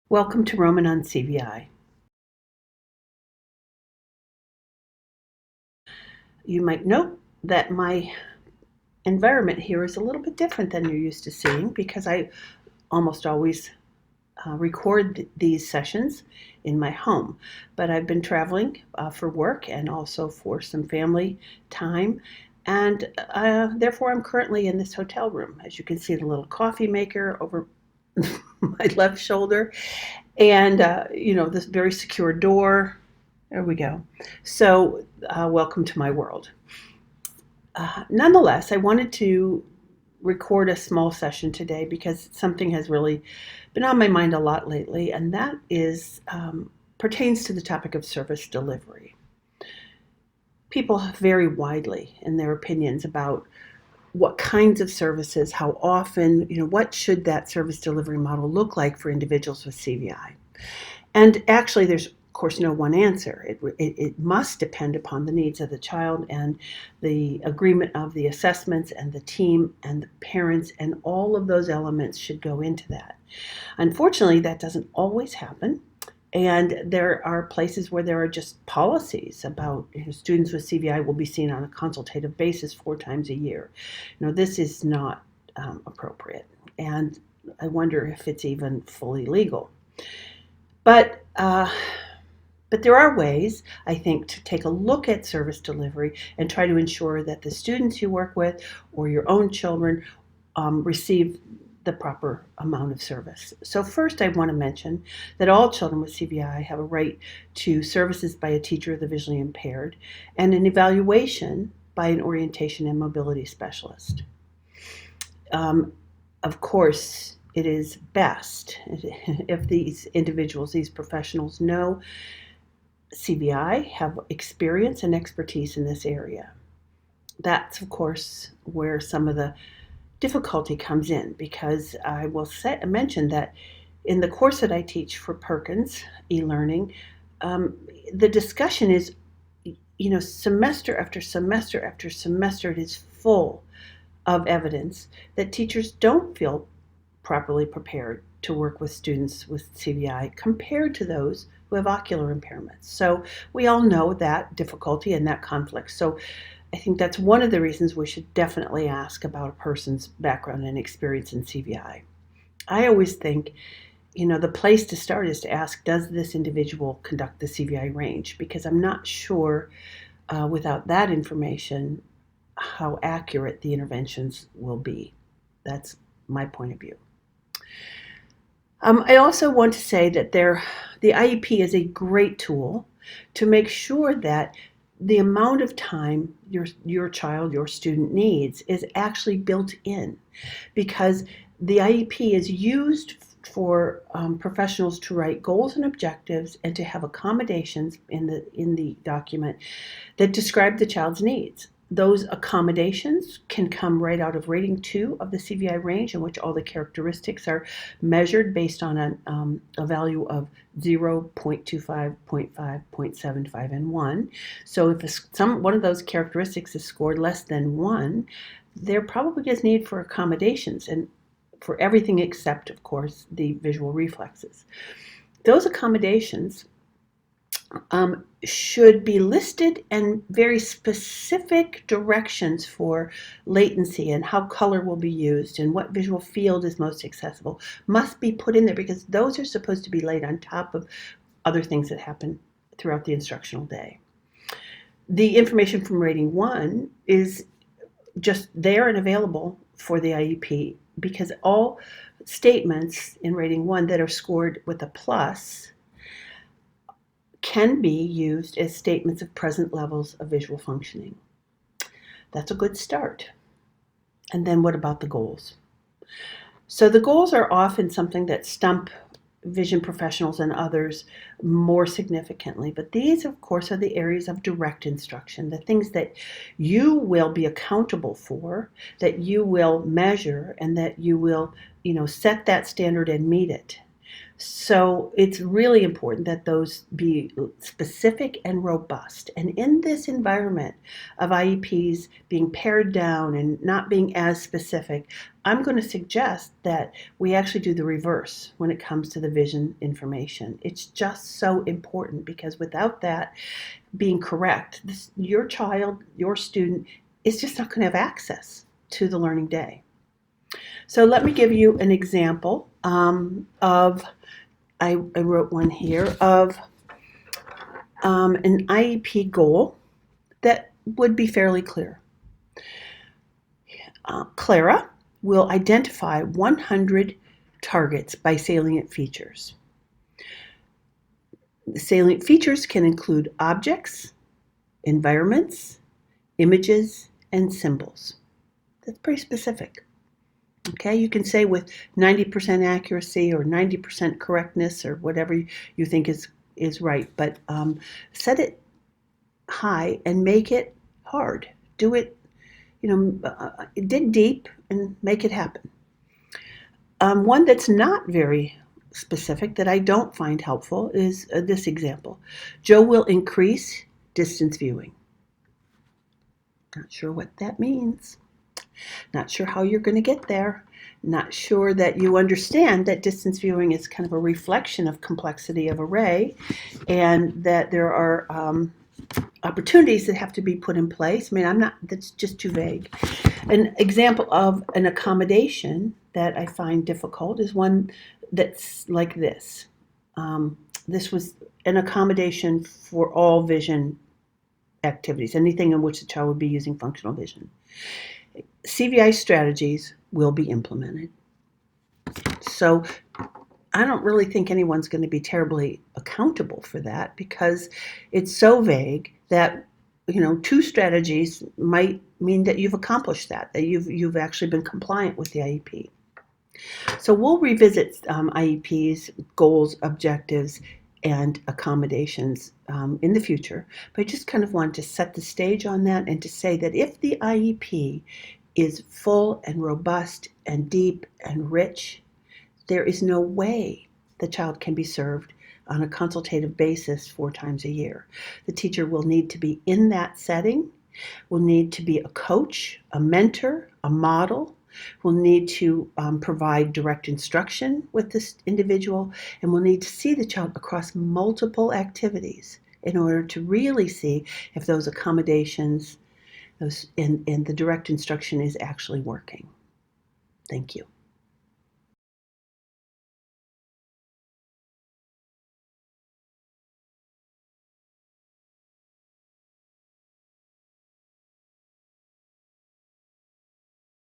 Welcome to Roman on CVI. You might note that my environment here is a little bit different than you're used to seeing because I almost always record these sessions in my home. But I've been traveling for work and also for some family time. And therefore, I'm currently in this hotel room. As you can see, the little coffee maker over my left shoulder, and this very secure door. There we go. So, welcome to my world. Nonetheless, I wanted to record a small session today because something has really been on my mind a lot lately, and that is pertains to the topic of service delivery. People vary widely in their opinions about what kinds of services, how often, what should that service delivery model look like for individuals with CVI. And actually, there's, of course, no one answer. It must depend upon the needs of the child and the agreement of the assessments and the team and the parents, and all of those elements should go into that. Unfortunately, that doesn't always happen. And there are places where there are just policies about students with CVI will be seen on a consultative basis 4 times a year. This is not appropriate. And I wonder if it's even fully legal. But there are ways, I think, to take a look at service delivery and try to ensure that the students you work with or your own children receive the proper amount of service. So first, I want to mention that all children with CVI have a right to services by a teacher of the visually impaired and an evaluation by an orientation and mobility specialist. Of course, it is best if these individuals, these professionals know CVI, have experience and expertise in this area. That's, of course, where some of the difficulty comes in, because I will mention that in the course that I teach for Perkins e-learning, the discussion is, semester after semester after semester, it is full of evidence that teachers don't feel properly prepared to work with students with CVI compared to those who have ocular impairments. So we all know that difficulty and that conflict. So I think that's one of the reasons we should definitely ask about a person's background and experience in CVI. I always think, the place to start is to ask, does this individual conduct the CVI range? Because I'm not sure without that information how accurate the interventions will be. That's my point of view. I also want to say that the IEP is a great tool to make sure that the amount of time your child, your student needs is actually built in, because the IEP is used for professionals to write goals and objectives and to have accommodations in the document that describe the child's needs. Those accommodations can come right out of rating 2 of the CVI range, in which all the characteristics are measured based on a value of 0, 0.25, 0.5, 0.75, and 1. So if one of those characteristics is scored less than 1, there probably is need for accommodations, and for everything except, of course, the visual reflexes. Those accommodations should be listed, and very specific directions for latency and how color will be used and what visual field is most accessible must be put in there, because those are supposed to be laid on top of other things that happen throughout the instructional day. The information from rating 1 is just there and available for the IEP, because all statements in rating 1 that are scored with a plus can be used as statements of present levels of visual functioning. That's a good start. And then what about the goals? So the goals are often something that stump vision professionals and others more significantly, but these, of course, are the areas of direct instruction, the things that you will be accountable for, that you will measure, and that you will, set that standard and meet it. So it's really important that those be specific and robust. And in this environment of IEPs being pared down and not being as specific, I'm going to suggest that we actually do the reverse when it comes to the vision information. It's just so important because without that being correct, your child, your student, is just not going to have access to the learning day. So let me give you an example of I wrote one here of an IEP goal that would be fairly clear. Clara will identify 100 targets by salient features. The salient features can include objects, environments, images, and symbols. That's pretty specific. Okay, you can say with 90% accuracy or 90% correctness or whatever you think is right, but set it high and make it hard. Do it, dig deep and make it happen. One that's not very specific that I don't find helpful is this example. Joe will increase distance viewing. Not sure what that means. Not sure how you're going to get there. Not sure that you understand that distance viewing is kind of a reflection of complexity of array and that there are opportunities that have to be put in place. I mean, that's just too vague. An example of an accommodation that I find difficult is one that's like this. This was an accommodation for all vision activities, anything in which the child would be using functional vision. CVI strategies will be implemented. So I don't really think anyone's going to be terribly accountable for that because it's so vague that 2 strategies might mean that you've accomplished that you've actually been compliant with the IEP. So we'll revisit IEPs, goals, objectives, and accommodations in the future. But I just kind of wanted to set the stage on that and to say that if the IEP is full and robust and deep and rich, there is no way the child can be served on a consultative basis 4 times a year. The teacher will need to be in that setting, will need to be a coach, a mentor, a model, will need to provide direct instruction with this individual, and will need to see the child across multiple activities in order to really see if those accommodations and the direct instruction is actually working. Thank you.